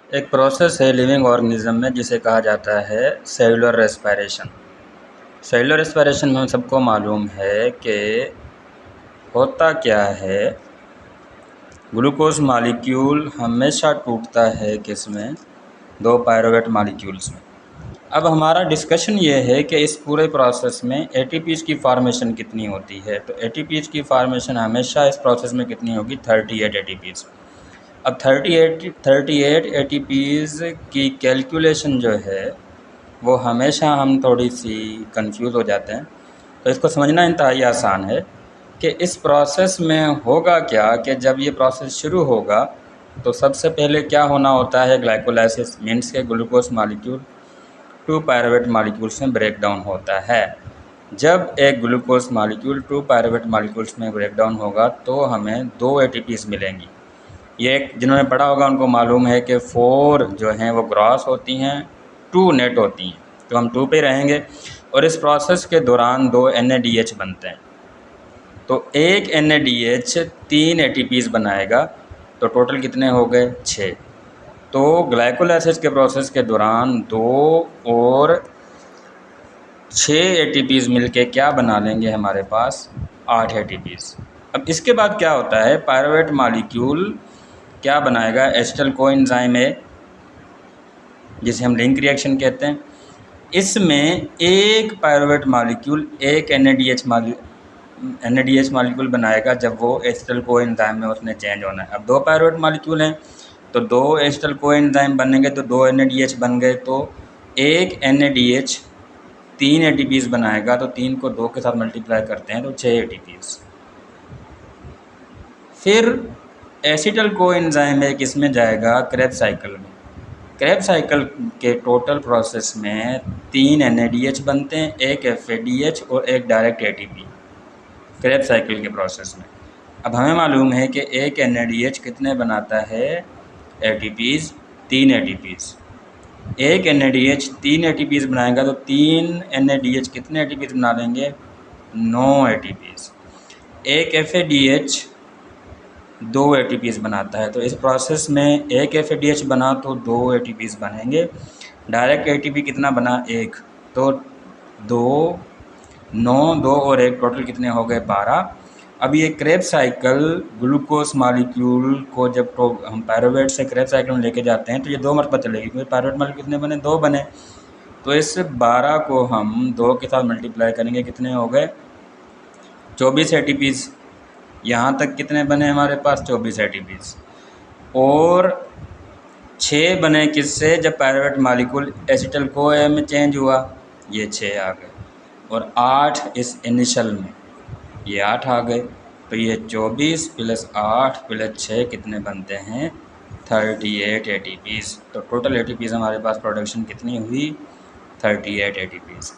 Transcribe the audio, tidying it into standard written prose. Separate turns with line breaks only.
एक प्रोसेस है living organism में जिसे कहा जाता है सेलुलर रेस्पिरेशन। सेलुलर रेस्पिरेशन में हम सबको मालूम है कि होता क्या है, ग्लूकोज मॉलिक्यूल हमेशा टूटता है किसमें, दो पायरुवेट मॉलिक्यूल्स में। अब हमारा डिस्कशन ये है कि इस पूरे प्रोसेस में एटीपीज़ की फॉर्मेशन कितनी होती है। तो एटीपीज़ की फॉर्मेशन हमेशा इस प्रोसेस में कितनी होगी, 38 एटीपीज़। अब 38 एटीपीज़ की कैलकुलेशन जो है वो हमेशा हम थोड़ी सी कंफ्यूज हो जाते हैं। तो इसको समझना इंतहाई आसान है कि इस प्रोसेस में होगा क्या कि जब ये प्रोसेस शुरू होगा तो सबसे पहले क्या होना होता है, ग्लाइकोलाइसिस मीन्स के glucose molecule two pyruvate molecules में ब्रेक डाउन होता है। जब एक glucose molecule two pyruvate molecules में ब्रेक डाउन होगा तो हमें दो एटीपीज़ मिलेंगी। ये जिन्होंने पढ़ा होगा उनको मालूम है कि 4 जो हैं वो ग्रॉस होती हैं, 2 नेट होती हैं। तो हम 2 पे रहेंगे और इस प्रोसेस के दौरान 2 NADH बनते हैं। तो एक NADH 3 ATPs बनाएगा, तो टोटल कितने हो गए, 6। तो ग्लाइकोलाइसिस के प्रोसेस के दौरान 2 और 6 ATPs मिलके क्या बना लेंगे, हमारे पास 8 ATPs। अब इसके बाद क्या होता है, पायरुवेट मॉलिक्यूल क्या बनाएगा, एसिटल कोएंजाइम ए, जिसे हम लिंक रिएक्शन कहते हैं। इसमें एक पायरुवेट मॉलिक्यूल एक NADH मॉलिक्यूल बनाएगा जब वो एसिटल कोएंजाइम में उसने चेंज होना है। अब 2 पायरुवेट मॉलिक्यूल हैं तो 2 एसिटल कोएंजाइम बनेंगे तो 2 NADH बन गए। तो एक NADH 3 ATPs बनाएगा, तो 3 को 2 के साथ मल्टीप्लाई करते हैं तो 6 ATPs। फिर एसिटल कोएंजाइम एक इसमें जाएगा क्रेब्स साइकिल में। क्रेब्स साइकिल के टोटल प्रोसेस में 3 NADH बनते हैं, एक FADH और एक डायरेक्ट ATP क्रेब्स साइकिल के प्रोसेस में। अब हमें मालूम है कि एक NADH कितने बनाता है, ATPs, 3 ATPs। एक NADH 3 ATPs बनाएगा तो 3 NADH कितने ATPs बना लेंगे, 9 ATPs। एक FADH 2 ATPs बनाता है। तो इस प्रोसेस में एक FADH बना तो 2 ATPs बनेंगे। डायरेक्ट ATP कितना बना, 1। तो 2, 9, 2 और 1 टोटल कितने हो गए, 12। अब ये क्रेब्स साइकिल ग्लूकोज मॉलिक्यूल को जब तो हम पायरुवेट से क्रेब्स साइकिल में लेके जाते हैं तो ये 2 मरतबा चलेगी, क्योंकि पायरुवेट मॉलिक्यूल कितने बने, 2 बने। तो इस 12 को हम 2 के साथ मल्टीप्लाई करेंगे, कितने हो गए, 24 ATPs। यहाँ तक कितने बने हमारे पास, 24 ATPs। और 6 बने किससे, जब पायरुवेट मॉलिक्यूल एसिटल कोए में चेंज हुआ, ये 6 आ गए। और 8 इस इनिशियल में, ये 8 आ गए। तो ये 24 + 8 + 6 कितने बनते हैं, 38 ATPs। तो टोटल ATPs हमारे पास प्रोडक्शन कितनी हुई, 38 ATPs।